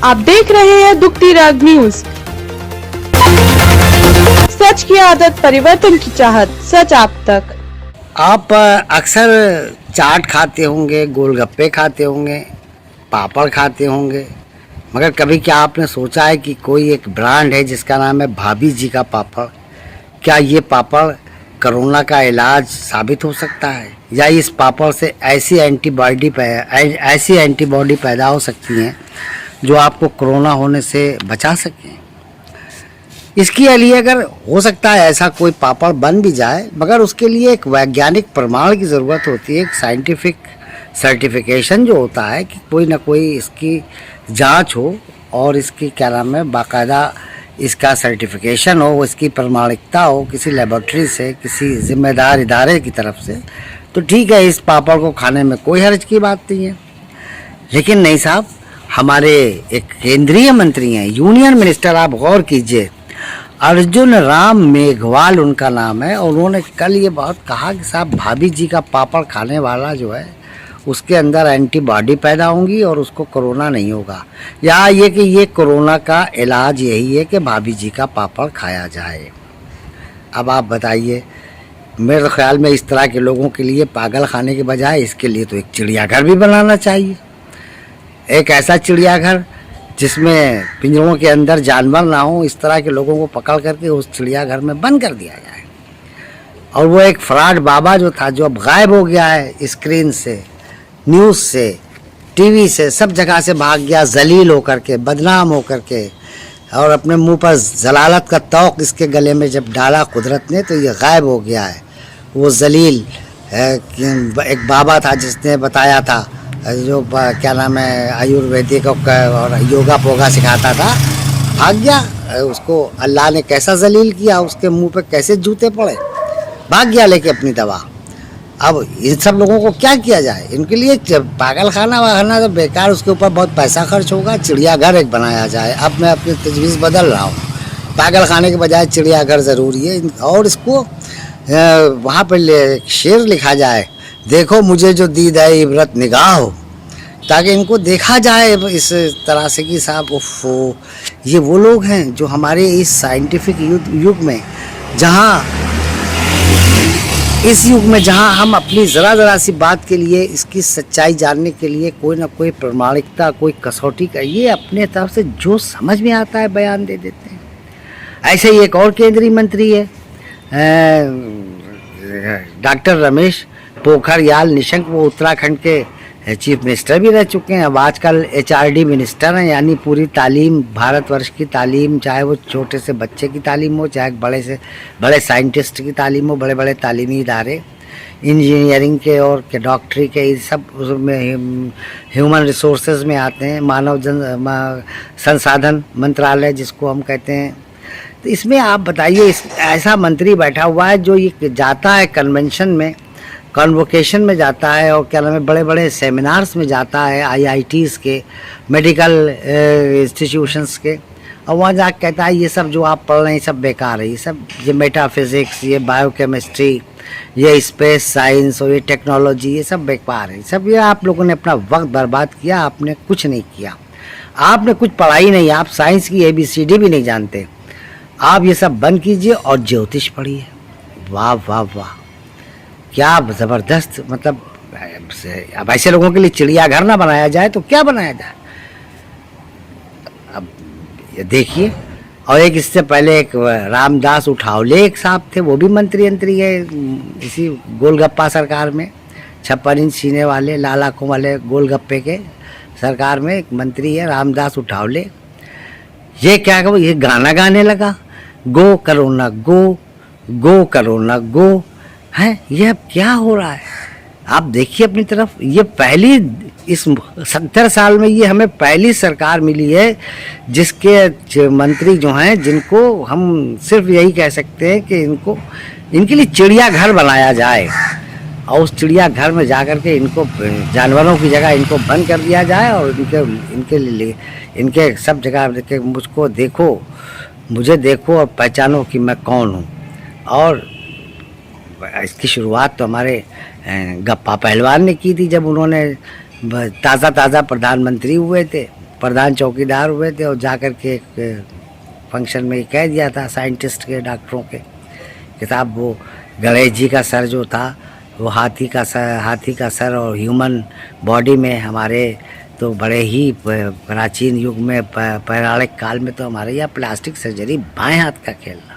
आप देख रहे हैं दुखती राग न्यूज। सच की आदत, परिवर्तन की चाहत, सच आप तक। आप अक्सर चाट खाते होंगे, गोलगप्पे खाते होंगे, पापड़ खाते होंगे, मगर कभी क्या आपने सोचा है कि कोई एक ब्रांड है जिसका नाम है भाभी जी का पापड़? क्या ये पापड़ कोरोना का इलाज साबित हो सकता है, या इस पापड़ से ऐसी एंटीबॉडी पैदा हो सकती हैं जो आपको कोरोना होने से बचा सकें? इसके लिए अगर हो सकता है ऐसा कोई पापड़ बन भी जाए, मगर उसके लिए एक वैज्ञानिक प्रमाण की ज़रूरत होती है, एक साइंटिफिक सर्टिफिकेशन जो होता है कि कोई ना कोई इसकी जांच हो और इसकी क्या नाम है बाकायदा इसका सर्टिफिकेशन हो, इसकी प्रमाणिकता हो किसी लेबोरेटरी से, किसी जिम्मेदार इदारे की तरफ से, तो ठीक है, इस पापड़ को खाने में कोई हर्ज की बात नहीं है। लेकिन नहीं साहब, हमारे एक केंद्रीय मंत्री हैं, यूनियन मिनिस्टर, आप गौर कीजिए, अर्जुन राम मेघवाल उनका नाम है, और उन्होंने कल ये बात कहा कि साहब भाभी जी का पापड़ खाने वाला जो है उसके अंदर एंटीबॉडी पैदा होंगी और उसको कोरोना नहीं होगा, या ये कि ये कोरोना का इलाज यही है कि भाभी जी का पापड़ खाया जाए। अब आप बताइए, मेरे ख्याल में इस तरह के लोगों के लिए पागल खाने के बजाय इसके लिए तो एक चिड़ियाघर भी बनाना चाहिए। एक ऐसा चिड़ियाघर जिसमें पिंजरों के अंदर जानवर ना हो, इस तरह के लोगों को पकड़ करके उस चिड़ियाघर में बंद कर दिया जाए। और वो एक फ्रॉड बाबा जो था, जो अब गायब हो गया है स्क्रीन से, न्यूज़ से, टीवी से, सब जगह से भाग गया, जलील होकर के, बदनाम होकर के, और अपने मुंह पर जलालत का तौक इसके गले में जब डाला कुदरत ने, तो ये गायब हो गया है। वो जलील एक बाबा था जिसने बताया था, जो क्या नाम है आयुर्वेदिक और योगा पोगा सिखाता था, भाग गया। उसको अल्लाह ने कैसा जलील किया, उसके मुंह पे कैसे जूते पड़े, भाग गया लेके अपनी दवा। अब इन सब लोगों को क्या किया जाए? इनके लिए पागल खाना वाना तो बेकार, उसके ऊपर बहुत पैसा खर्च होगा, चिड़ियाघर एक बनाया जाए। अब मैं अपनी तजवीज़ बदल रहा हूँ, पागल खाने के बजाय चिड़ियाघर ज़रूरी है, और इसको वहाँ पर शेर लिखा जाए, देखो मुझे जो दीद है इबरत निगाह हो, ताकि इनको देखा जाए इस तरह से कि साहब उफ़, ये वो लोग हैं जो हमारे इस साइंटिफिक युग में, इस युग में जहाँ हम अपनी ज़रा सी बात के लिए, इसकी सच्चाई जानने के लिए कोई ना कोई प्रमाणिकता, कोई कसौटी का, ये अपने तरफ से जो समझ में आता है बयान दे देते हैं। ऐसे ही एक और केंद्रीय मंत्री है, डॉक्टर रमेश पोखरियाल निशंक, वो उत्तराखंड के चीफ मिनिस्टर भी रह चुके हैं, अब आजकल HRD मिनिस्टर हैं, यानी पूरी तालीम, भारतवर्ष की तालीम, चाहे वो छोटे से बच्चे की तालीम हो, चाहे बड़े से बड़े साइंटिस्ट की तालीम हो, बड़े बड़े तालीमी इदारे, इंजीनियरिंग के और के डॉक्टरी के, सब उसमें ह्यूमन रिसोर्सेज में आते हैं, मानव संसाधन मंत्रालय जिसको हम कहते हैं। तो इसमें आप बताइए, ऐसा मंत्री बैठा हुआ है जो ये जाता है कन्वेंशन में, कॉन्वोकेशन में जाता है, और क्या नाम है बड़े बड़े सेमिनार्स में जाता है, IITs के, मेडिकल इंस्टीट्यूशंस के, और वहाँ जाकर कहता है ये सब जो आप पढ़ रहे हैं ये सब बेकार है, ये सब, ये मेटाफिज़िक्स, ये बायोकेमिस्ट्री, ये स्पेस साइंस और ये टेक्नोलॉजी, ये सब बेकार है, सब ये आप लोगों ने अपना वक्त बर्बाद किया, आपने कुछ नहीं किया, आपने कुछ पढ़ाई नहीं, आप साइंस की ABCD भी नहीं जानते, आप ये सब बंद कीजिए और ज्योतिष पढ़िए। वाह वाह वाह, क्या ज़बरदस्त, मतलब अब ऐसे लोगों के लिए चिड़ियाघर ना बनाया जाए तो क्या बनाया जाए? अब ये देखिए, और एक इससे पहले एक रामदास उठावले एक साहब थे, वो भी मंत्री है इसी गोलगप्पा सरकार में, 56 इंच सीने वाले, लाल आँखों वाले गोलगप्पे के सरकार में एक मंत्री है रामदास उठावले। ये क्या कहो, ये गाना गाने लगा, go corona go, go corona go, है ये अब क्या हो रहा है? आप देखिए अपनी तरफ, ये पहली, इस 70 साल में ये हमें पहली सरकार मिली है जिसके मंत्री जो हैं, जिनको हम सिर्फ यही कह सकते हैं कि इनके लिए चिड़ियाघर बनाया जाए, और उस चिड़ियाघर में जाकर के इनको, जानवरों की जगह इनको बंद कर दिया जाए, और इनके लिए इनके सब जगह मुझको देखो, मुझे देखो और पहचानो कि मैं कौन हूँ। और इसकी शुरुआत तो हमारे गप्पा पहलवान ने की थी, जब उन्होंने ताज़ा प्रधानमंत्री हुए थे, प्रधान चौकीदार हुए थे और जाकर के एक फंक्शन में कह दिया था साइंटिस्ट के, डॉक्टरों के, कि साहब वो गणेश जी का सर जो था वो हाथी का सर और ह्यूमन बॉडी में हमारे तो बड़े ही प्राचीन युग में पौराणिक काल में तो हमारे यहाँ प्लास्टिक सर्जरी बाएं हाथ का खेलना।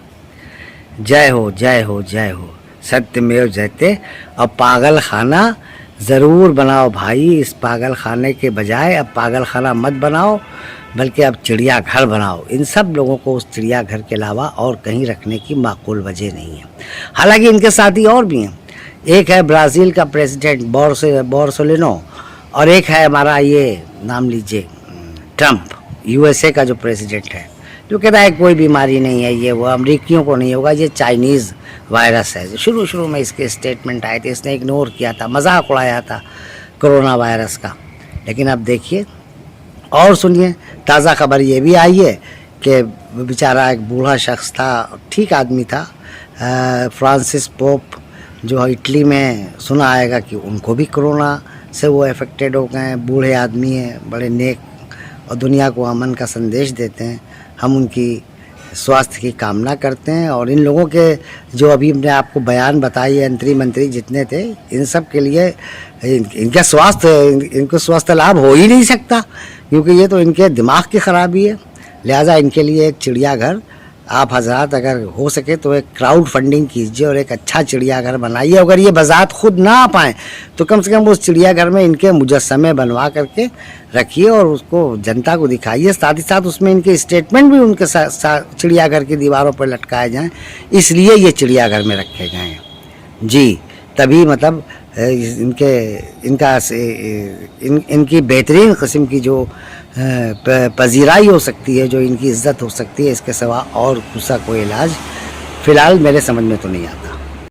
जय हो जय हो जय हो, सत्यमेव जयते। और पागल खाना ज़रूर बनाओ भाई, इस पागल खाने के बजाय अब पागल खाना मत बनाओ, बल्कि अब चिड़ियाघर बनाओ। इन सब लोगों को उस चिड़ियाघर के अलावा और कहीं रखने की माकूल वजह नहीं है। हालांकि इनके साथी और भी हैं, एक है ब्राज़ील का प्रेसिडेंट बोल्सोनारो, और एक है हमारा ये नाम लीजिए ट्रंप, यूएसए का जो प्रेसिडेंट है, जो कहता है कोई बीमारी नहीं है, ये वो अमरीकियों को नहीं होगा, ये चाइनीज़ वायरस है। शुरू में इसके स्टेटमेंट आए थे, इसने इग्नोर किया था, मजाक उड़ाया था कोरोना वायरस का। लेकिन अब देखिए और सुनिए, ताज़ा खबर ये भी आई है कि बेचारा एक बूढ़ा शख्स था, ठीक आदमी था, फ्रांसिस पोप, जो इटली में सुना आएगा कि उनको भी कोरोना से वो अफेक्टेड हो गए हैं। बूढ़े आदमी हैं, बड़े नेक, और दुनिया को अमन का संदेश देते हैं। हम उनकी स्वास्थ्य की कामना करते हैं। और इन लोगों के जो अभी हमने आपको बयान बताई, मंत्री जितने थे, इन सब के लिए इनका इनको स्वास्थ्य लाभ हो ही नहीं सकता, क्योंकि ये तो इनके दिमाग की खराबी है। लिहाजा इनके लिए एक चिड़ियाघर, आप हजरात अगर हो सके तो एक क्राउड फंडिंग कीजिए और एक अच्छा चिड़ियाघर बनाइए। अगर ये बज़ात खुद ना आ पाएँ तो कम से कम उस चिड़ियाघर में इनके मुजस्समे बनवा करके रखिए और उसको जनता को दिखाइए। साथ ही साथ उसमें इनके स्टेटमेंट भी उनके चिड़ियाघर की दीवारों पर लटकाए जाएं, इसलिए ये चिड़ियाघर में रखे गए हैं जी। तभी मतलब इनकी बेहतरीन किस्म की जो पजीराई हो सकती है, जो इनकी इज्जत हो सकती है, इसके सिवा और दूसरा कोई इलाज फ़िलहाल मेरे समझ में तो नहीं आता।